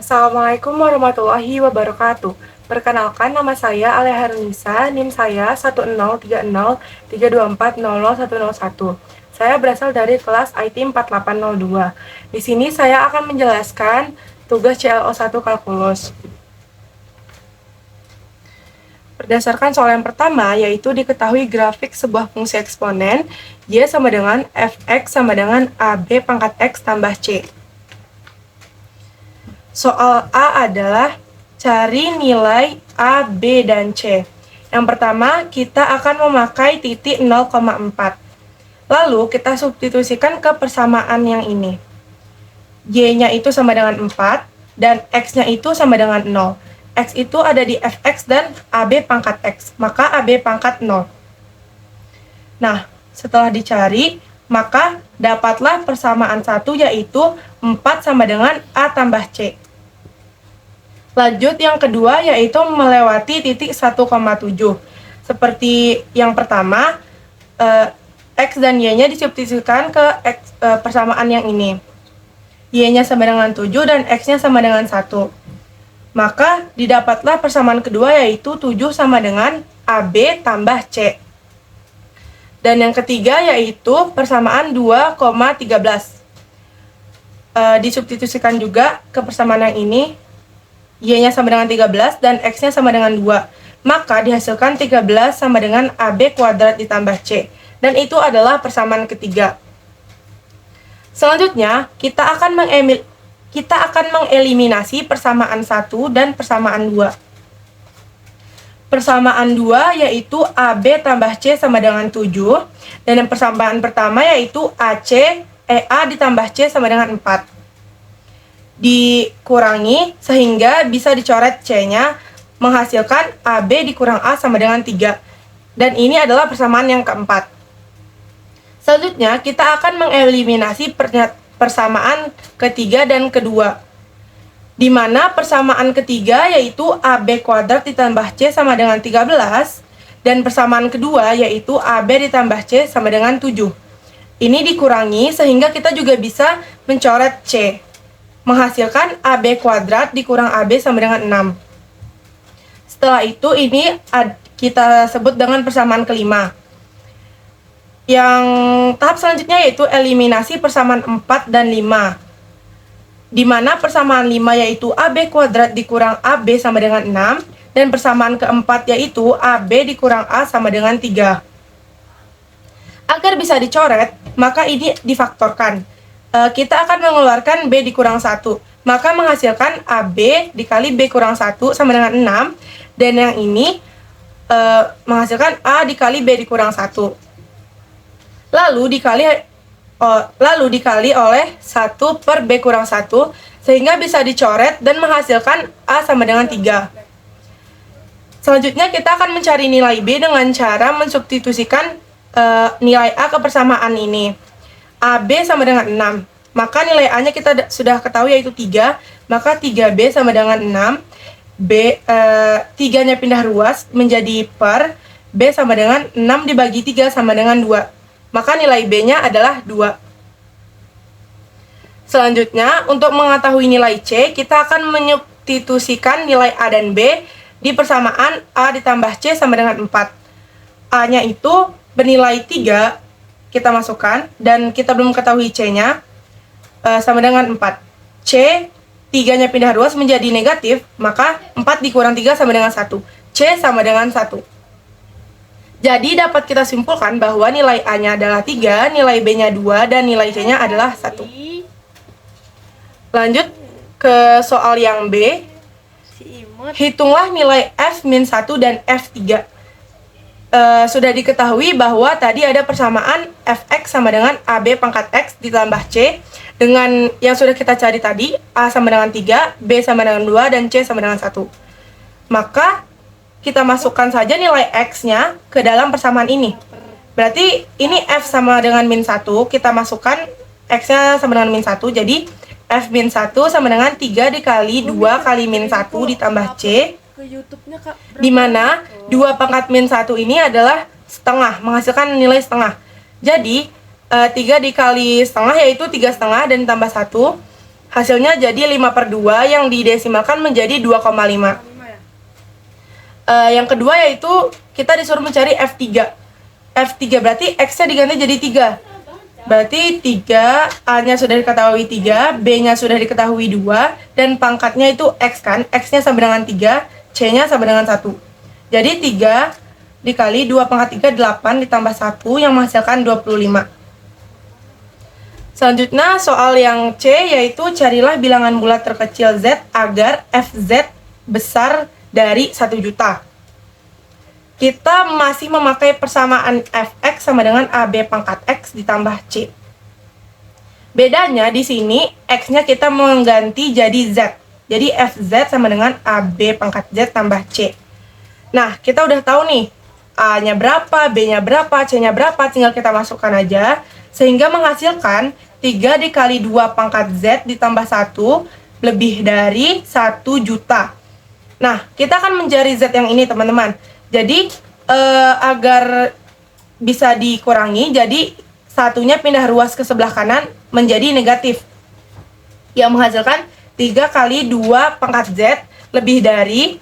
Assalamualaikum warahmatullahi wabarakatuh. Perkenalkan, nama saya Alea Harunisa, NIM saya 1030324000101. Saya berasal dari kelas IT 4802. Di sini saya akan menjelaskan tugas CLO1 kalkulus. Berdasarkan soal yang pertama, yaitu diketahui grafik sebuah fungsi eksponen Y sama dengan Fx sama dengan AB pangkat X tambah C. Soal A adalah cari nilai A, B, dan C. Yang pertama, kita akan memakai titik 0,4. Lalu, kita substitusikan ke persamaan yang ini. Y-nya itu sama dengan 4, dan X-nya itu sama dengan 0. X itu ada di Fx dan AB pangkat X, maka AB pangkat 0. Nah, setelah dicari, maka dapatlah persamaan 1 yaitu 4 sama dengan A tambah C. Lanjut yang kedua yaitu melewati titik 1,7. Seperti yang pertama, X dan Y-nya disubstitusikan ke persamaan yang ini. Y-nya sama dengan 7 dan X-nya sama dengan 1. Maka didapatlah persamaan kedua yaitu 7 sama dengan AB tambah C. Dan yang ketiga yaitu persamaan 2,13. Disubstitusikan juga ke persamaan yang ini. Y-nya sama dengan 13 dan X-nya sama dengan 2. Maka dihasilkan 13 sama dengan AB kuadrat ditambah C. Dan itu adalah persamaan ketiga. Selanjutnya, kita akan mengeliminasi persamaan 1 dan persamaan 2. Persamaan 2 yaitu AB tambah C sama dengan 7. Dan yang persamaan pertama yaitu AC, EA ditambah C sama dengan 4. Dikurangi sehingga bisa dicoret C-nya, menghasilkan AB dikurang A sama dengan 3. Dan ini adalah persamaan yang keempat. Selanjutnya, kita akan mengeliminasi persamaan ketiga dan kedua. Di mana persamaan ketiga yaitu AB kuadrat ditambah C sama dengan 13. Dan persamaan kedua yaitu AB ditambah C sama dengan 7. Ini dikurangi sehingga kita juga bisa mencoret C, menghasilkan AB kuadrat dikurang AB sama dengan 6. Setelah itu ini kita sebut dengan persamaan kelima. Yang tahap selanjutnya yaitu eliminasi persamaan 4 dan 5. Di mana persamaan 5 yaitu AB kuadrat dikurang AB sama dengan 6. Dan persamaan keempat yaitu AB dikurang A sama dengan 3. Agar bisa dicoret, maka ini difaktorkan. Kita akan mengeluarkan B dikurang 1. Maka menghasilkan AB dikali B kurang 1 sama dengan 6. Dan yang ini menghasilkan A dikali B dikurang 1. Lalu dikali oleh 1 per B kurang 1. Sehingga bisa dicoret dan menghasilkan A sama dengan 3. Selanjutnya kita akan mencari nilai B dengan cara mensubstitusikan nilai A ke persamaan ini. AB sama dengan 6. Maka nilai A-nya kita sudah ketahui yaitu 3. Maka 3B sama dengan 6. 3-nya pindah ruas menjadi per. B sama dengan 6 dibagi 3 sama dengan 2. Maka nilai B-nya adalah 2. Selanjutnya, untuk mengetahui nilai C, kita akan menyubstitusikan nilai A dan B di persamaan A ditambah C sama dengan 4. A-nya itu bernilai 3, kita masukkan, dan kita belum ketahui C-nya, sama dengan 4. C, 3-nya pindah ruas menjadi negatif, maka 4 dikurang 3 sama dengan 1. C sama dengan 1. Jadi dapat kita simpulkan bahwa nilai A-nya adalah 3, nilai B-nya 2, dan nilai C-nya adalah 1. Lanjut ke soal yang B. Hitunglah nilai F-1 dan F3. Sudah diketahui bahwa tadi ada persamaan Fx sama dengan AB pangkat X ditambah C. Dengan yang sudah kita cari tadi, A sama dengan 3, B sama dengan 2, dan C sama dengan 1. Maka kita masukkan saja nilai X-nya ke dalam persamaan ini. Berarti ini F sama dengan min 1, kita masukkan X-nya sama dengan min 1, jadi F min 1 sama dengan 3 dikali 2 kali min 1 ditambah C. Di mana 2 pangkat min 1 ini adalah setengah, menghasilkan nilai setengah. Jadi 3 dikali setengah yaitu 3,5 dan tambah 1. Hasilnya jadi 5/2 yang didesimalkan menjadi 2,5. Yang kedua yaitu kita disuruh mencari F3. F3 berarti X-nya diganti jadi 3. Berarti 3, A-nya sudah diketahui 3, B-nya sudah diketahui 2, dan pangkatnya itu X kan. X-nya sama dengan 3, C-nya sama dengan 1. Jadi 3 dikali 2 pangkat 3, 8 ditambah 1 yang menghasilkan 25. Selanjutnya soal yang C yaitu carilah bilangan bulat terkecil Z agar FZ besar dari 1 juta. Kita masih memakai persamaan Fx sama dengan AB pangkat X ditambah C. Bedanya di sini X-nya kita mengganti jadi Z. Jadi FZ sama dengan AB pangkat Z tambah C. Nah, kita udah tahu nih A-nya berapa, B-nya berapa, C-nya berapa, tinggal kita masukkan aja. Sehingga menghasilkan 3 dikali 2 pangkat Z ditambah 1 lebih dari 1 juta. Nah, kita akan mencari Z yang ini teman-teman. Jadi, agar bisa dikurangi, jadi satunya pindah ruas ke sebelah kanan menjadi negatif. Yang menghasilkan 3 kali 2 pangkat Z lebih dari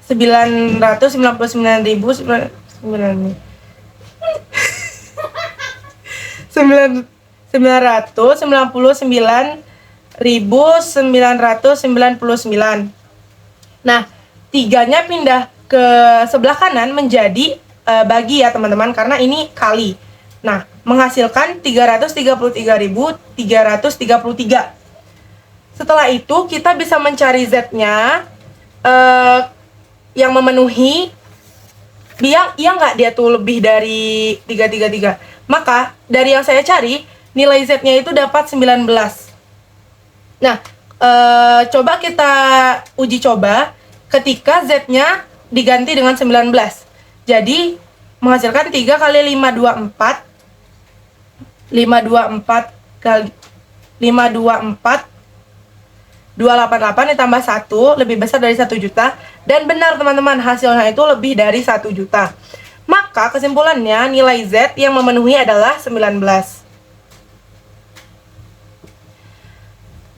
999.999. Nah, 3-nya pindah ke sebelah kanan menjadi bagi ya teman-teman, karena ini kali. Nah, menghasilkan 333.333. Setelah itu kita bisa mencari Z-nya yang memenuhi yang nggak dia tuh lebih dari 333. Maka dari yang saya cari nilai Z-nya itu dapat 19. Nah, coba kita uji coba ketika Z-nya diganti dengan 19. Jadi menghasilkan 3 kali 524 kali 524 288 ditambah 1 lebih besar dari 1 juta. Dan benar teman-teman, hasilnya itu lebih dari 1 juta. Maka kesimpulannya nilai Z yang memenuhi adalah 19.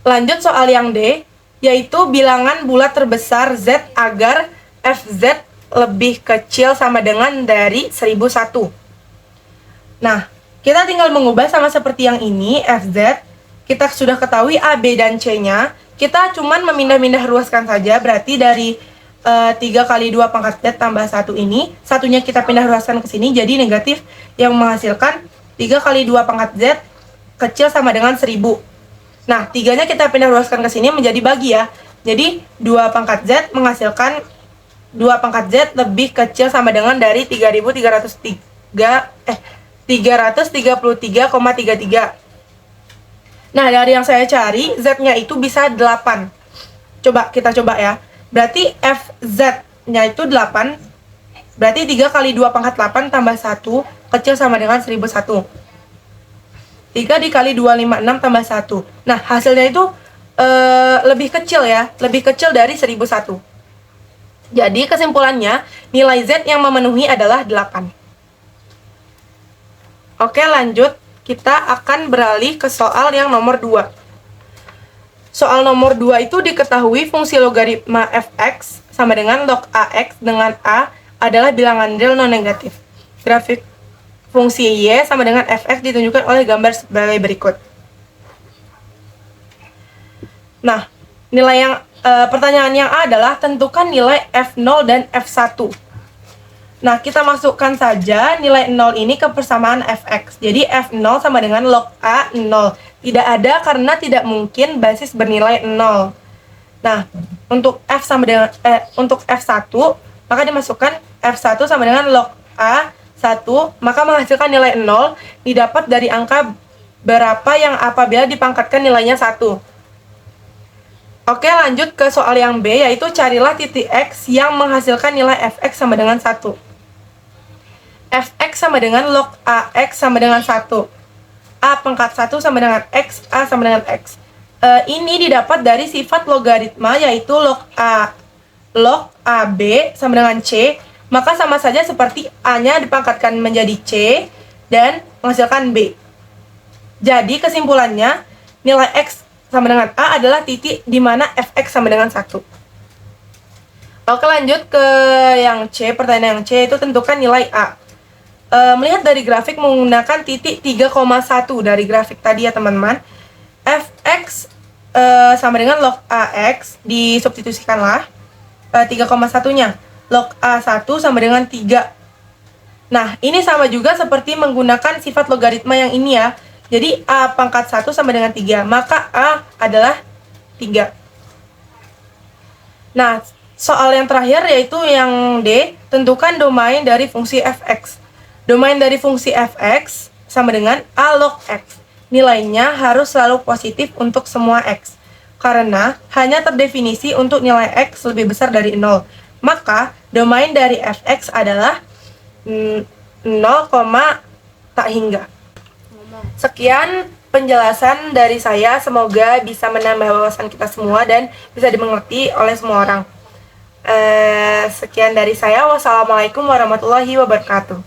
Lanjut soal yang D, yaitu bilangan bulat terbesar Z agar FZ lebih kecil sama dengan dari 1001. Nah, kita tinggal mengubah sama seperti yang ini, FZ. Kita sudah ketahui A, B, dan C-nya. Kita cuman memindah-mindah ruaskan saja, berarti dari 3 kali 2 pangkat Z tambah 1 ini, satunya kita pindah ruaskan ke sini, jadi negatif, yang menghasilkan 3 kali 2 pangkat Z kecil sama dengan 1000. Nah, 3-nya kita pindah ruaskan ke sini menjadi bagi ya. Jadi, 2 pangkat Z menghasilkan 2 pangkat Z lebih kecil sama dengan dari 333,33. Nah, dari yang saya cari, Z-nya itu bisa 8. Kita coba ya. Berarti FZ-nya itu 8. Berarti 3 kali 2 pangkat 8 tambah 1 kecil sama dengan 1001. 3 dikali 256 tambah 1. Nah, hasilnya itu lebih kecil ya. Lebih kecil dari 1001. Jadi kesimpulannya, nilai Z yang memenuhi adalah 8. Oke, lanjut. Kita akan beralih ke soal yang nomor 2. Soal nomor 2 itu diketahui fungsi logaritma fx sama dengan log ax dengan a adalah bilangan real non-negatif. Grafik fungsi y sama dengan fx ditunjukkan oleh gambar sebagai berikut. Nah, nilai yang pertanyaan yang A adalah tentukan nilai F0 dan F1. Nah, kita masukkan saja nilai 0 ini ke persamaan Fx. Jadi F0 sama dengan log A 0. Tidak ada karena tidak mungkin basis bernilai 0. Nah, untuk untuk F1, maka dimasukkan F1 sama dengan log A 1, maka menghasilkan nilai 0 didapat dari angka berapa yang apabila dipangkatkan nilainya 1. Oke, lanjut ke soal yang B, yaitu carilah titik X yang menghasilkan nilai Fx sama dengan 1. Fx sama dengan log Ax sama dengan 1. A pangkat 1 sama dengan X, A sama dengan X. Ini didapat dari sifat logaritma, yaitu log AB sama dengan C. Maka sama saja seperti A-nya dipangkatkan menjadi C dan menghasilkan B. Jadi kesimpulannya, nilai X sama dengan A adalah titik di mana fx sama dengan 1. Oke, lanjut ke yang C. Pertanyaan yang C itu tentukan nilai A. Melihat dari grafik menggunakan titik 3,1 dari grafik tadi ya teman-teman. Fx sama dengan log AX, disubstitusikanlah 3,1-nya. Log A1 sama dengan 3. Nah, ini sama juga seperti menggunakan sifat logaritma yang ini ya. Jadi A pangkat 1 sama dengan 3, maka A adalah 3. Nah, soal yang terakhir yaitu yang D, tentukan domain dari fungsi fx. Domain dari fungsi fx sama dengan A log x. Nilainya harus selalu positif untuk semua x, karena hanya terdefinisi untuk nilai x lebih besar dari 0. Maka, domain dari fx adalah 0, tak hingga. Sekian penjelasan dari saya, semoga bisa menambah wawasan kita semua dan bisa dimengerti oleh semua orang. Sekian dari saya, wassalamualaikum warahmatullahi wabarakatuh.